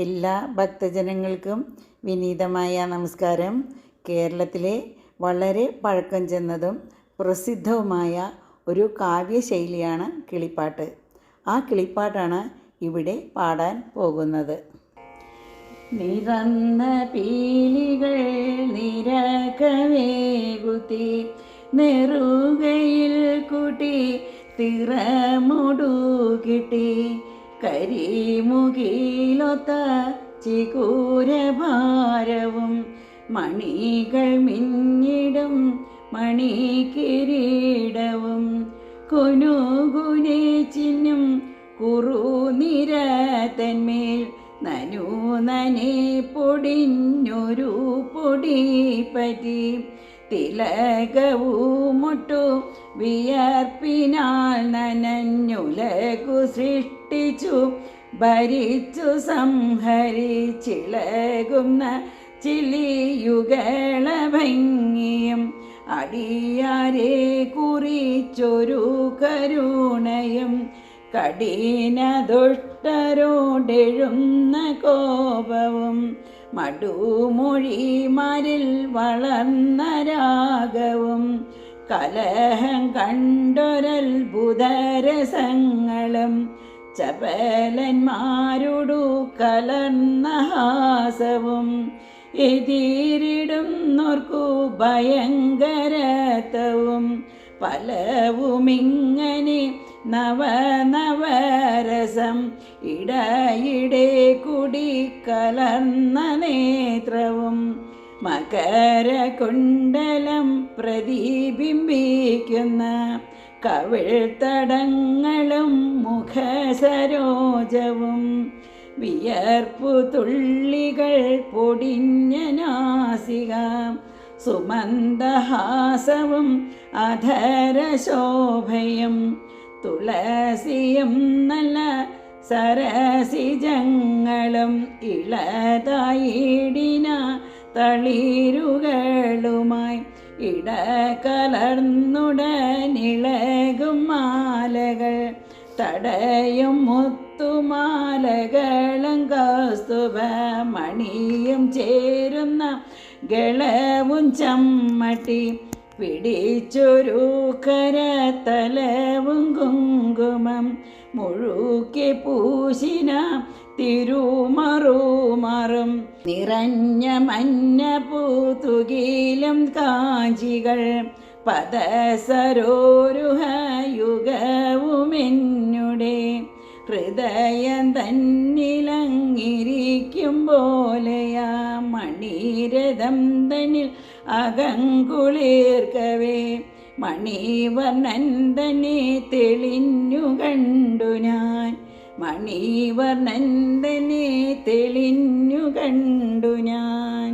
എല്ലാ ഭക്തജനങ്ങൾക്കും വിനീതമായ നമസ്കാരം. കേരളത്തിലെ വളരെ പഴക്കം ചെന്നതും പ്രസിദ്ധവുമായ ഒരു കാവ്യശൈലിയാണ് കിളിപ്പാട്ട്. ആ കിളിപ്പാട്ടാണ് ഇവിടെ പാടാൻ പോകുന്നത്. നിറന്ന പീലികൾ നിരകവേകുത്തി നെറുകയിൽ കൂട്ടി തിറമുടുകിട്ടി കരിമുകിലൊത്ത ചികൂരഭാരവും മണികൾ മിന്നിടും മണിക്കിരീടവും കുനുകുനെ ചിന്നും കുറുനിര തന്മേൽ നനൂനനെ പൊടിഞ്ഞൊരു പൊടിപ്പറ്റി തിലകവുമൊട്ടു വിയർപ്പിനാൽ നനഞ്ഞുലകു സൃഷ്ടിച്ചു ഭരിച്ചു സംഹരിച്ചിളകുന്ന ചിലിയുകള ഭംഗിയും അടിയാരെ കുറിച്ചൊരു കരുണയും കഠിന ദുഷ്ടരോടെഴുന്ന കോപവും മടുമൊഴിമാരിൽ വളർന്ന രാഗവും കലഹം കണ്ടൊരത്ഭുതരസങ്ങളും ചപലന്മാരോടു കലർന്ന ഹാസവും എതിരിടുന്നോർക്കു ഭയങ്കരത്വവും പലവുമിങ്ങനെ നവനവരസം ഇടയിടെ കൂടി കലർന്ന നേത്രവും മകരകുണ്ടലം പ്രതിബിംബിക്കുന്ന കവിൾത്തടങ്ങളും മുഖസരോജവും വിയർപ്പു തുള്ളികൾ പൊടിഞ്ഞ നാസിക സുമന്ദഹാസവും അധരശോഭയും തുളസിയും നല്ല സരസിജങ്ങളും ഇളതായിടിന തളിരുകളുമായി ഇടകലർന്നുടനിളകും മാലകൾ തടയും മുത്തുമാലകളും കൗസ്തുഭ മണിയും ചേരുന്ന ഗളവും ചമ്മട്ടി പിടിച്ചൊരു കരതലവും കുങ്കുമം മുഴുക്കി പൂശിന തിരുമറുമറും നിറഞ്ഞ മഞ്ഞപ്പൂതുകിലും കാഞ്ചികൾ പദസരോരുഹയുഗവുമെന്നുടെ ഹൃദയം തന്നിലങ്ങിരിക്കും പോലെയാ മണിരഥം തന്നിൽ അകങ്കുളിർക്കവേ മണിവർണ്ണൻ തന്നെ തെളിഞ്ഞു കണ്ടു ഞാൻ മണിവർണ്ണൻ തന്നെ തെളിഞ്ഞു കണ്ടു ഞാൻ.